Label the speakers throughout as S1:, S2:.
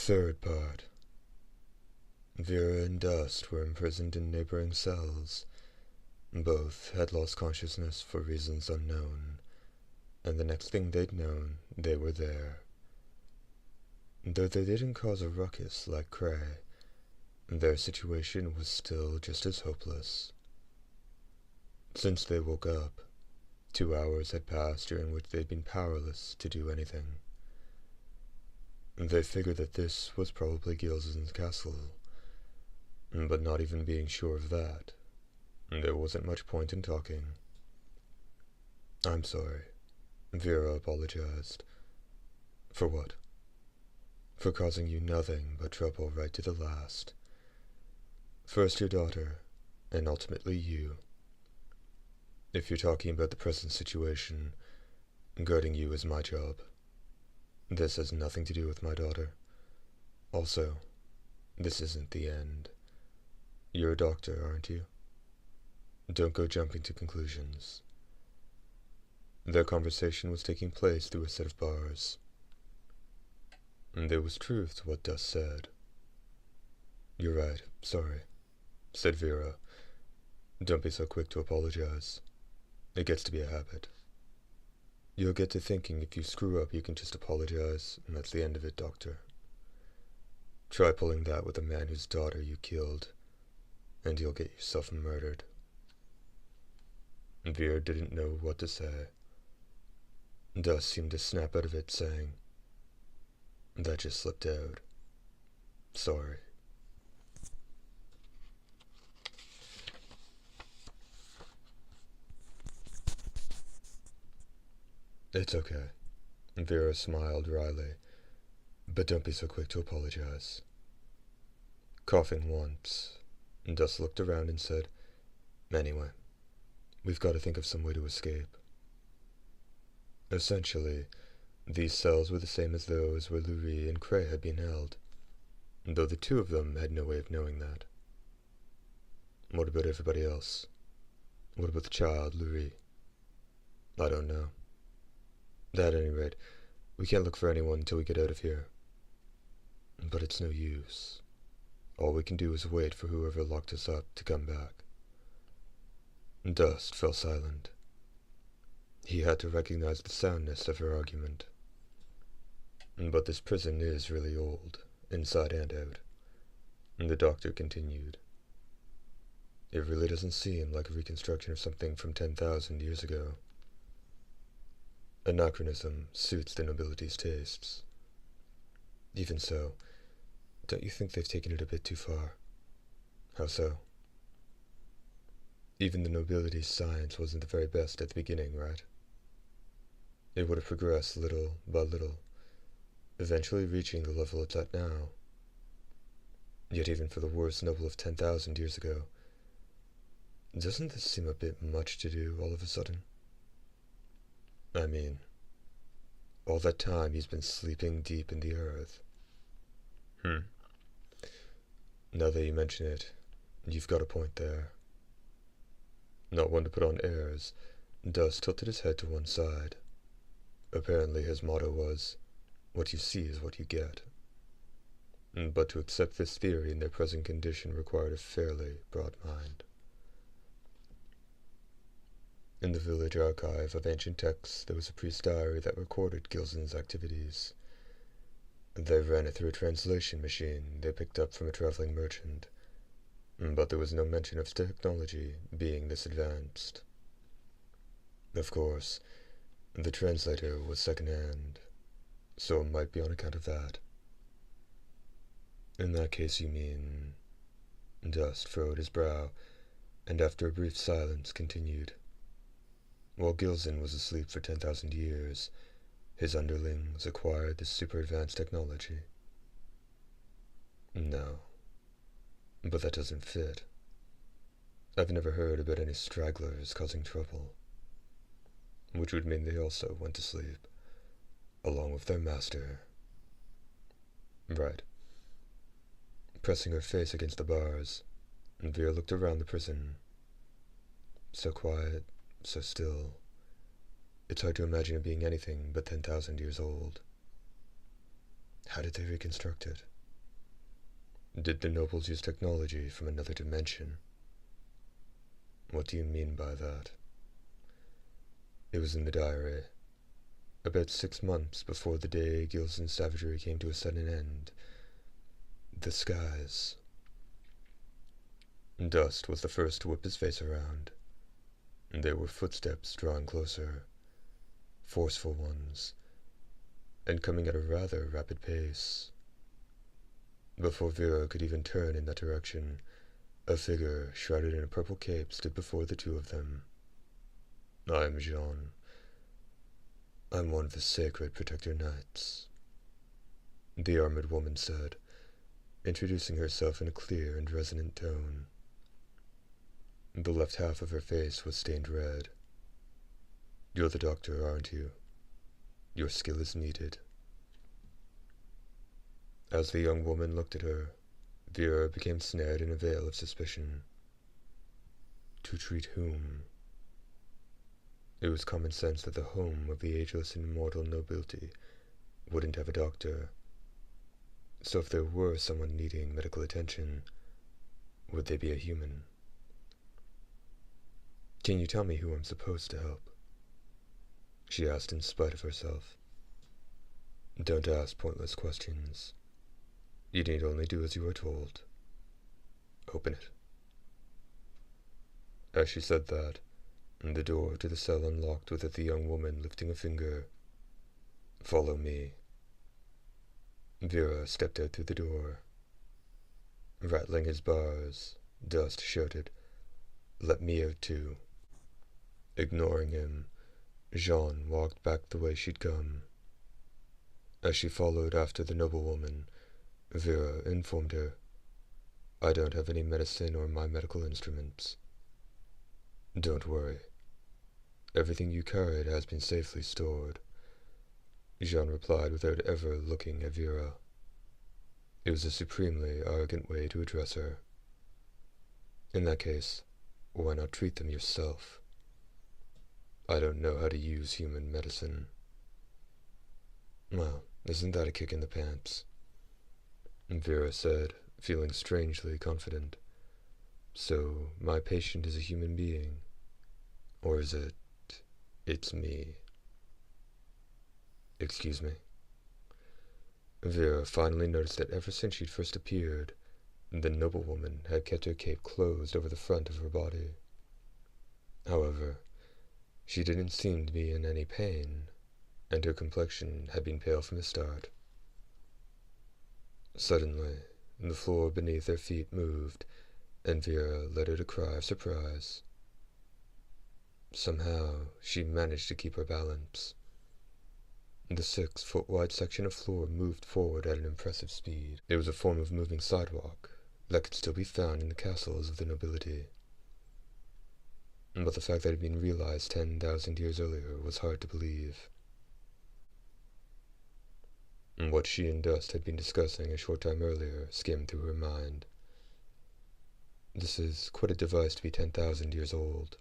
S1: Third part. Vera and Dust were imprisoned in neighboring cells. Both had lost consciousness for reasons unknown, and the next thing they'd known, they were there. Though they didn't cause a ruckus like Cray, their situation was still just as hopeless. Since they woke up, 2 hours had passed during which they'd been powerless to do anything. They figured that this was probably Gilzen's castle, but not even being sure of that, there wasn't much point in talking. "I'm sorry," Vera apologized. "For what?" "For causing you nothing but trouble right to the last. First your daughter, and ultimately you. If you're talking about the present situation, guarding you is my job. This has nothing to do with my daughter. Also, this isn't the end. You're a doctor, aren't you? Don't go jumping to conclusions." Their conversation was taking place through a set of bars. There was truth to what Dust said. "You're right, sorry," said Vera. "Don't be so quick to apologize. It gets to be a habit. You'll get to thinking if you screw up you can just apologize, and that's the end of it, Doctor. Try pulling that with a man whose daughter you killed, and you'll get yourself murdered." Vera didn't know what to say. Dust seemed to snap out of it, saying, "That just slipped out. Sorry." "It's okay." Vera smiled wryly. "But don't be so quick to apologize." Coughing once, Dust looked around and said, "Anyway, we've got to think of some way to escape." Essentially, these cells were the same as those where Lurie and Cray had been held, though the two of them had no way of knowing that. "What about everybody else? What about the child, Lurie?" "I don't know. At any rate, we can't look for anyone until we get out of here." "But it's no use. All we can do is wait for whoever locked us up to come back." Dust fell silent. He had to recognize the soundness of her argument. "But this prison is really old, inside and out," the doctor continued. "It really doesn't seem like a reconstruction of something from 10,000 years ago. Anachronism suits the nobility's tastes. Even so, don't you think they've taken it a bit too far?" "How so?" "Even the nobility's science wasn't the very best at the beginning, right? It would have progressed little by little, eventually reaching the level it's at now. Yet even for the worst noble of 10,000 years ago, doesn't this seem a bit much to do all of a sudden? I mean, all that time he's been sleeping deep in the earth." Now that you mention it, you've got a point there." Not one to put on airs, Dust tilted his head to one side. Apparently his motto was, "What you see is what you get." But to accept this theory in their present condition required a fairly broad mind. In the village archive of ancient texts there was a priest's diary that recorded Gilzen's activities. They ran it through a translation machine they picked up from a traveling merchant, but there was no mention of technology being this advanced. Of course, the translator was second-hand, so it might be on account of that. "In that case you mean—" Dust furrowed his brow, and after a brief silence continued. "While Gilzen was asleep for 10,000 years, his underlings acquired this super-advanced technology." "No, but that doesn't fit. I've never heard about any stragglers causing trouble. Which would mean they also went to sleep, along with their master." "Right." Pressing her face against the bars, Vera looked around the prison. So quiet, so still. It's hard to imagine it being anything but 10,000 years old. How did they reconstruct it? Did the nobles use technology from another dimension? What do you mean by that? It was in the diary. About 6 months before the day Gilson's savagery came to a sudden end. The skies. Dust was the first to whip his face around. There were footsteps drawing closer, forceful ones, and coming at a rather rapid pace. Before Vera could even turn in that direction, a figure shrouded in a purple cape stood before the two of them. I am Jean. I'm one of the sacred Protector Knights, the armored woman said, introducing herself in a clear and resonant tone. The left half of her face was stained red. You're the doctor, aren't you? Your skill is needed. As the young woman looked at her, Vera became snared in a veil of suspicion. To treat whom? It was common sense that the home of the ageless and immortal nobility wouldn't have a doctor. So if there were someone needing medical attention, would they be a human? Can you tell me who I'm supposed to help? She asked in spite of herself. Don't ask pointless questions. You need only do as you are told. Open it. As she said that, the door to the cell unlocked without the young woman lifting a finger. Follow me. Vera stepped out through the door. Rattling his bars, Dust shouted, "Let me out too." Ignoring him, Jean walked back the way she'd come. As she followed after the noblewoman, Vera informed her, "I don't have any medicine or my medical instruments." "Don't worry. Everything you carried has been safely stored," Jean replied without ever looking at Vera. It was a supremely arrogant way to address her. "In that case, why not treat them yourself? I don't know how to use human medicine." "Well, isn't that a kick in the pants?" Vera said, feeling strangely confident. "So, my patient is a human being? Or is it... it's me?" "Excuse me?" Vera finally noticed that ever since she'd first appeared, the noblewoman had kept her cape closed over the front of her body. However, she didn't seem to be in any pain, and her complexion had been pale from the start. Suddenly, the floor beneath their feet moved, and Vera let out a cry of surprise. Somehow, she managed to keep her balance. The 6-foot-wide section of floor moved forward at an impressive speed. It was a form of moving sidewalk that could still be found in the castles of the nobility. But the fact that it had been realized 10,000 years earlier was hard to believe. What she and Dust had been discussing a short time earlier skimmed through her mind. This is quite a device to be 10,000 years old.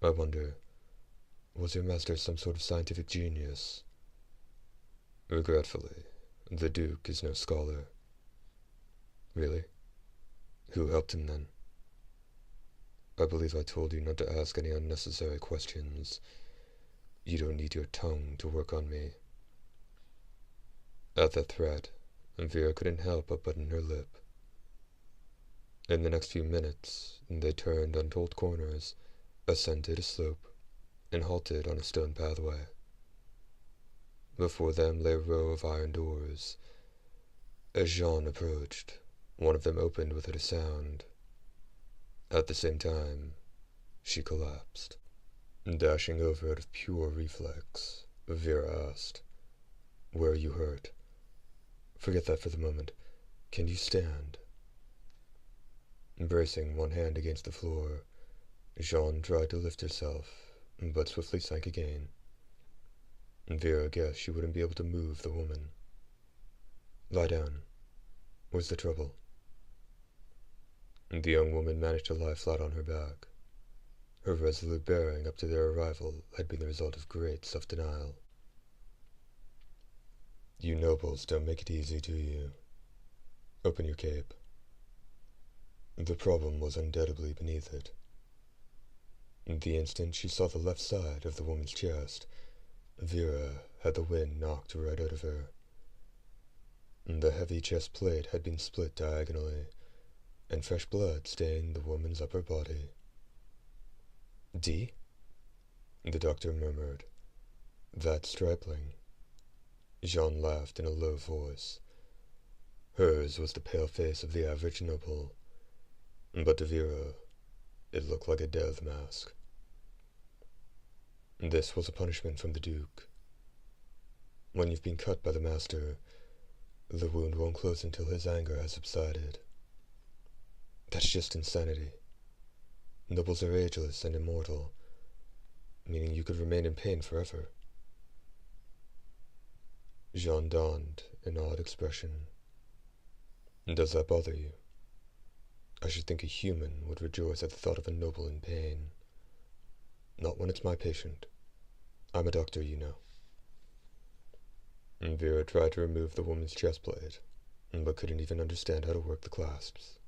S1: I wonder, was your master some sort of scientific genius? Regretfully, the Duke is no scholar. Really? Who helped him then? I believe I told you not to ask any unnecessary questions. You don't need your tongue to work on me. At that threat, Vera couldn't help but button her lip. In the next few minutes, they turned untold corners, ascended a slope, and halted on a stone pathway. Before them lay a row of iron doors. As Jean approached, one of them opened without a sound. At the same time, she collapsed. Dashing over out of pure reflex, Vera asked, "Where are you hurt? Forget that for the moment. Can you stand?" Bracing one hand against the floor, Jean tried to lift herself, but swiftly sank again. Vera guessed she wouldn't be able to move the woman. "Lie down. Where's the trouble?" The young woman managed to lie flat on her back. Her resolute bearing up to their arrival had been the result of great self-denial. "You nobles don't make it easy, do you? Open your cape. The problem was undoubtedly beneath it. The instant she saw the left side of the woman's chest, Vera had the wind knocked right out of her. The heavy chest plate had been split diagonally, and fresh blood stained the woman's upper body. "D?" the doctor murmured. "That's stripling." Jean laughed in a low voice. Hers was the pale face of the average noble, but to Vera it looked like a death mask. This was a punishment from the Duke. When you've been cut by the master, the wound won't close until his anger has subsided. That's just insanity. Nobles are ageless and immortal, meaning you could remain in pain forever. Jean donned an odd expression. "Does that bother you? I should think a human would rejoice at the thought of a noble in pain. Not when it's my patient. I'm a doctor, you know." Vera tried to remove the woman's chest plate, but couldn't even understand how to work the clasps.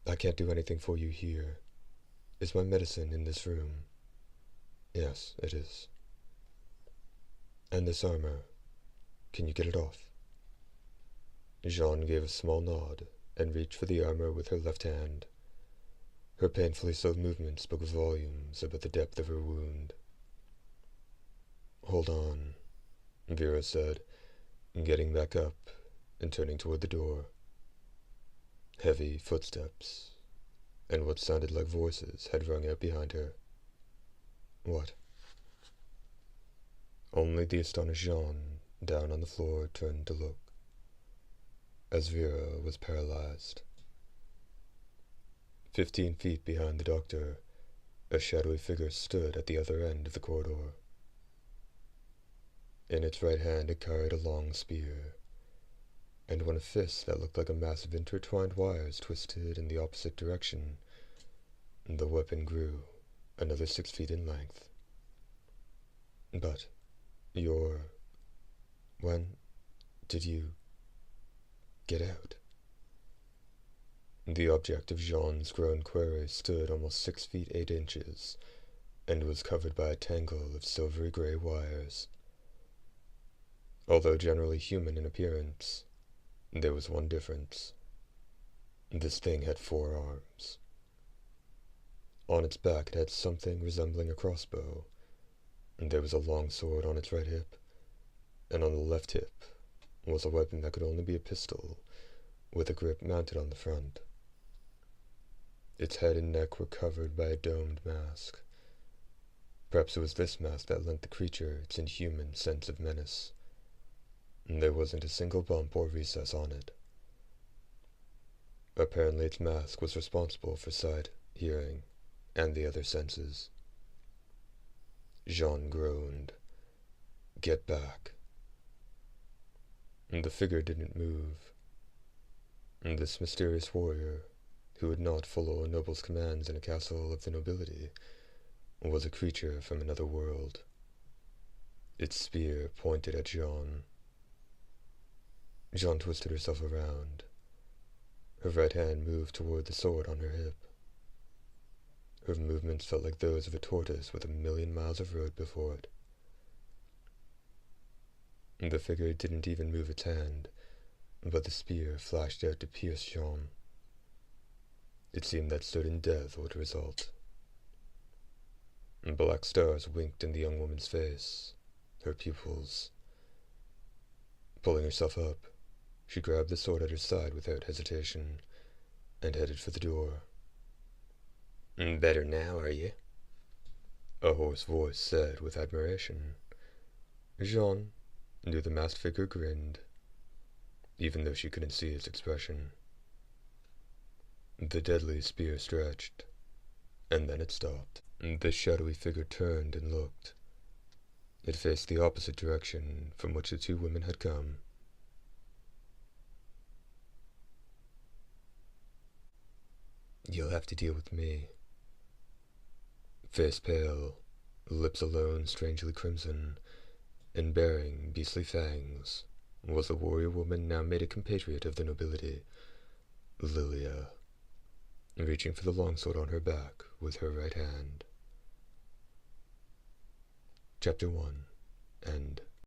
S1: "I can't do anything for you here. Is my medicine in this room?" "Yes, it is." "And this armor, can you get it off?" Jean gave a small nod and reached for the armor with her left hand. Her painfully slow movement spoke volumes about the depth of her wound. "Hold on," Vera said, getting back up and turning toward the door. Heavy footsteps, and what sounded like voices had rung out behind her. "What?" Only the astonished Jean, down on the floor, turned to look, as Vera was paralyzed. 15 feet behind the doctor, a shadowy figure stood at the other end of the corridor. In its right hand it carried a long spear, and when a fist that looked like a mass of intertwined wires twisted in the opposite direction, the weapon grew another 6 feet in length. "But when did you get out?" The object of Jean's grown query stood almost 6 feet 8 inches, and was covered by a tangle of silvery gray wires. Although generally human in appearance, there was one difference. This thing had 4 arms. On its back it had something resembling a crossbow, and there was a long sword on its right hip, and on the left hip was a weapon that could only be a pistol, with a grip mounted on the front. Its head and neck were covered by a domed mask. Perhaps it was this mask that lent the creature its inhuman sense of menace. There wasn't a single bump or recess on it. Apparently its mask was responsible for sight, hearing, and the other senses. Jean groaned. "Get back." The figure didn't move. This mysterious warrior, who would not follow a noble's commands in a castle of the nobility, was a creature from another world. Its spear pointed at Jean. Jean twisted herself around. Her right hand moved toward the sword on her hip. Her movements felt like those of a tortoise with a million miles of road before it. The figure didn't even move its hand, but the spear flashed out to pierce Jean. It seemed that certain death would result. Black stars winked in the young woman's face, her pupils. Pulling herself up, she grabbed the sword at her side without hesitation, and headed for the door. "Better now, are you?" a hoarse voice said with admiration. Jean knew the masked figure grinned, even though she couldn't see its expression. The deadly spear stretched, and then it stopped. The shadowy figure turned and looked. It faced the opposite direction from which the 2 women had come. "You'll have to deal with me." Face pale, lips alone strangely crimson, and bearing beastly fangs, was a warrior woman now made a compatriot of the nobility, Lilia, reaching for the longsword on her back with her right hand. Chapter 1. End.